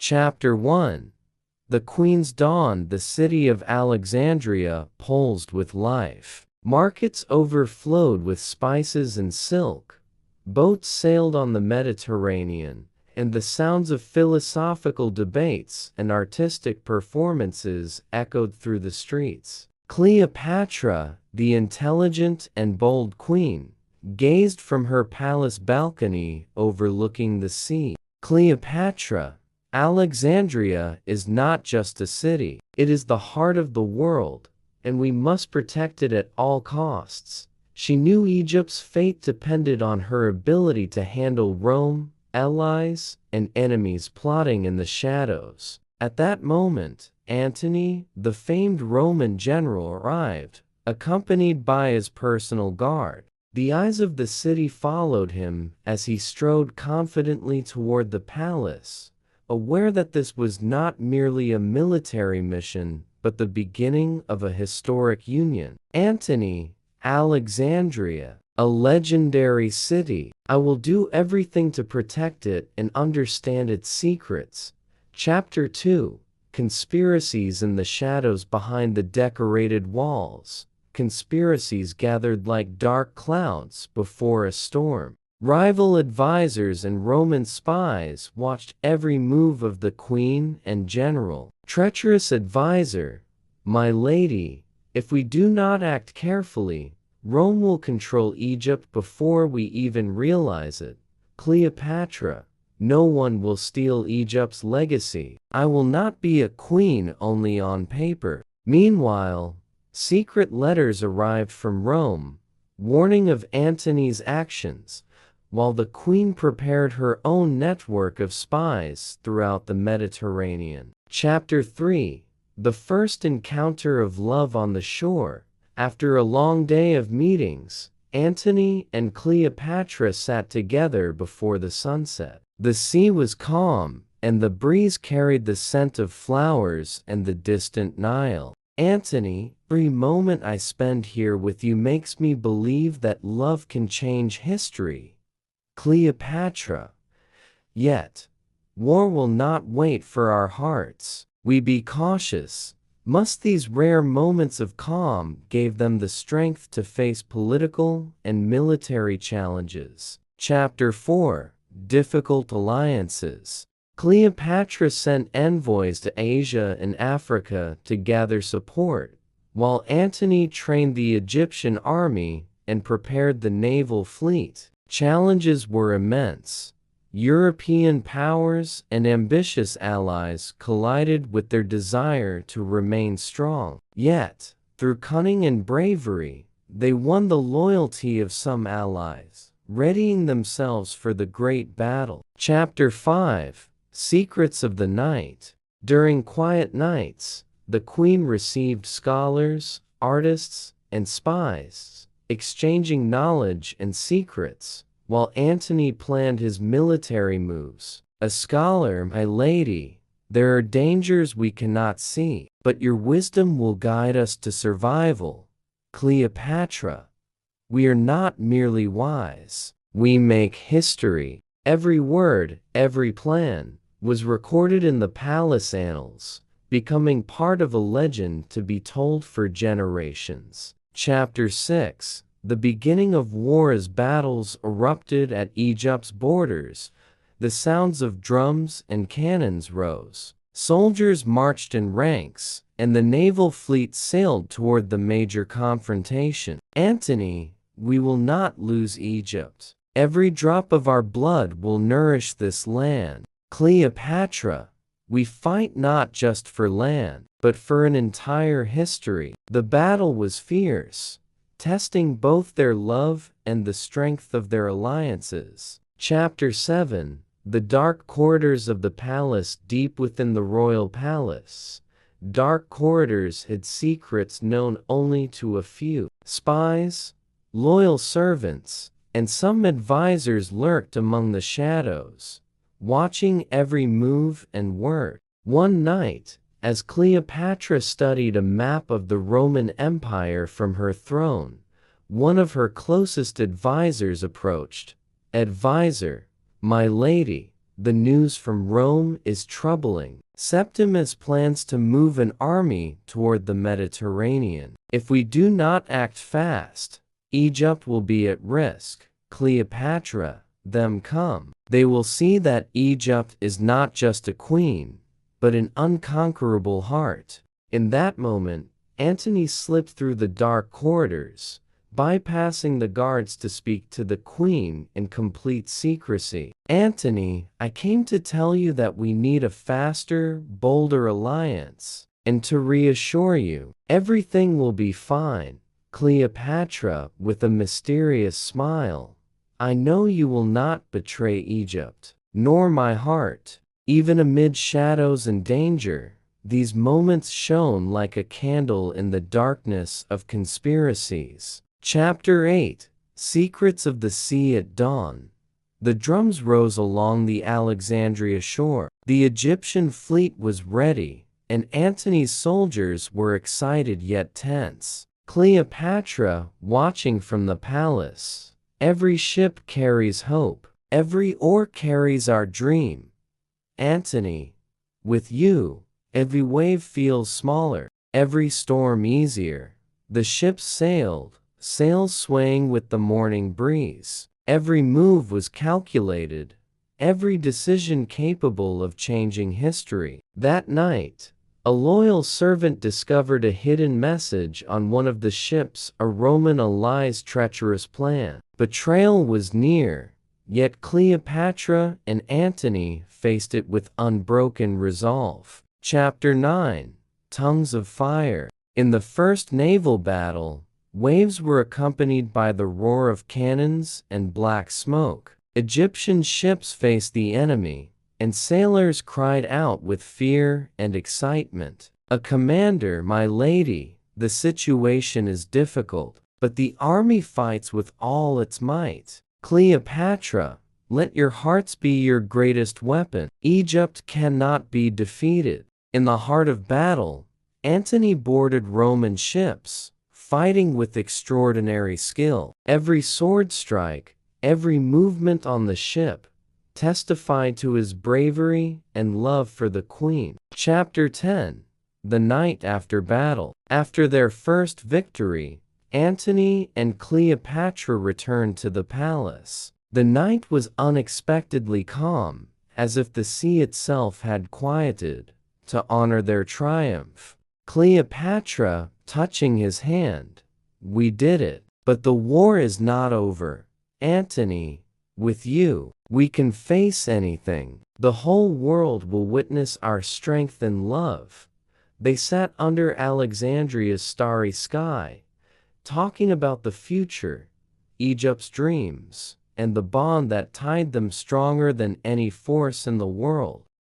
Chapter 1. The Queen's Dawn. The city of Alexandria pulsed with life. Markets overflowed with spices and silk. Boats sailed on the Mediterranean, and the sounds of philosophical debates and artistic performances echoed through the streets. Cleopatra, the intelligent and bold queen, gazed from her palace balcony overlooking the sea. Cleopatra, Alexandria is not just a city, it is the heart of the world, and we must protect it at all costs. She knew Egypt's fate depended on her ability to handle Rome, allies, and enemies plotting in the shadows. At that moment, Antony, the famed Roman general, arrived, accompanied by his personal guard. The eyes of the city followed him as he strode confidently toward the palace, aware that this was not merely a military mission, but the beginning of a historic union. Antony, Alexandria, a legendary city. I will do everything to protect it and understand its secrets. Chapter 2. Conspiracies in the shadows behind the decorated walls. Conspiracies gathered like dark clouds before a storm. Rival advisors and Roman spies watched every move of the queen and general. Treacherous advisor, my lady, if we do not act carefully, Rome will control Egypt before we even realize it. Cleopatra, no one will steal Egypt's legacy. I will not be a queen only on paper. Meanwhile, secret letters arrived from Rome, warning of Antony's actions, while the queen prepared her own network of spies throughout the Mediterranean. Chapter 3. The first encounter of love on the shore. After a long day of meetings, Antony and Cleopatra sat together before the sunset. The sea was calm, and the breeze carried the scent of flowers and the distant Nile. Antony, every moment I spend here with you makes me believe that love can change history. Cleopatra, yet, war will not wait for our hearts. We be cautious. Must these rare moments of calm gave them the strength to face political and military challenges. Chapter 4. Difficult alliances. Cleopatra sent envoys to Asia and Africa to gather support, while Antony trained the Egyptian army and prepared the naval fleet. Challenges were immense. European powers and ambitious allies collided with their desire to remain strong. Yet, through cunning and bravery, they won the loyalty of some allies, readying themselves for the great battle. Chapter 5. Secrets of the Night. During quiet nights, the queen received scholars, artists, and spies, exchanging knowledge and secrets, while Antony planned his military moves. A scholar, my lady, there are dangers we cannot see, but your wisdom will guide us to survival. Cleopatra, we are not merely wise, we make history. Every word, every plan, was recorded in the palace annals, becoming part of a legend to be told for generations. Chapter 6. The beginning of war. As battles erupted at Egypt's borders, the sounds of drums and cannons rose. Soldiers marched in ranks, and the naval fleet sailed toward the major confrontation. Antony, we will not lose Egypt. Every drop of our blood will nourish this land. Cleopatra, we fight not just for land, but for an entire history. The battle was fierce, testing both their love and the strength of their alliances. Chapter 7. The dark corridors of the palace. Deep within the royal palace, dark corridors hid secrets known only to a few. Spies, loyal servants, and some advisors lurked among the shadows, watching every move and word. One night, as Cleopatra studied a map of the Roman Empire from her throne, one of her closest advisors approached. Advisor, my lady, The news from Rome is troubling. Septimus plans to move an army toward the Mediterranean. If we do not act fast, Egypt will be at risk. Cleopatra, them come. They will see that Egypt is not just a queen, but an unconquerable heart. In that moment, Antony slipped through the dark corridors, bypassing the guards to speak to the queen in complete secrecy. Antony, I came to tell you that we need a faster, bolder alliance, and to reassure you, everything will be fine. Cleopatra, with a mysterious smile, I know you will not betray Egypt, nor my heart. Even amid shadows and danger, these moments shone like a candle in the darkness of conspiracies. Chapter 8. Secrets of the Sea at Dawn. The drums rose along the Alexandria shore. The Egyptian fleet was ready, and Antony's soldiers were excited yet tense. Cleopatra, watching from the palace. Every ship carries hope. Every oar carries our dream. Antony, with you, every wave feels smaller, every storm easier. The ships sailed, sails swaying with the morning breeze. Every move was calculated, every decision capable of changing history. That night, a loyal servant discovered a hidden message on one of the ships, a Roman ally's treacherous plan. Betrayal was near, yet Cleopatra and Antony faced it with unbroken resolve. Chapter 9. Tongues of Fire. In the first naval battle, waves were accompanied by the roar of cannons and black smoke. Egyptian ships faced the enemy, and sailors cried out with fear and excitement. A commander, my lady, the situation is difficult, but the army fights with all its might. Cleopatra, let your hearts be your greatest weapon. Egypt cannot be defeated. In the heart of battle, Antony boarded Roman ships, fighting with extraordinary skill. Every sword strike, every movement on the ship, testified to his bravery and love for the queen. Chapter 10. The night after battle. After their first victory, Antony and Cleopatra returned to the palace. The night was unexpectedly calm, as if the sea itself had quieted to honor their triumph. Cleopatra, touching his hand, we did it. But the war is not over. Antony, with you, we can face anything. The whole world will witness our strength and love. They sat under Alexandria's starry sky, talking about the future, Egypt's dreams, and the bond that tied them stronger than any force in the world.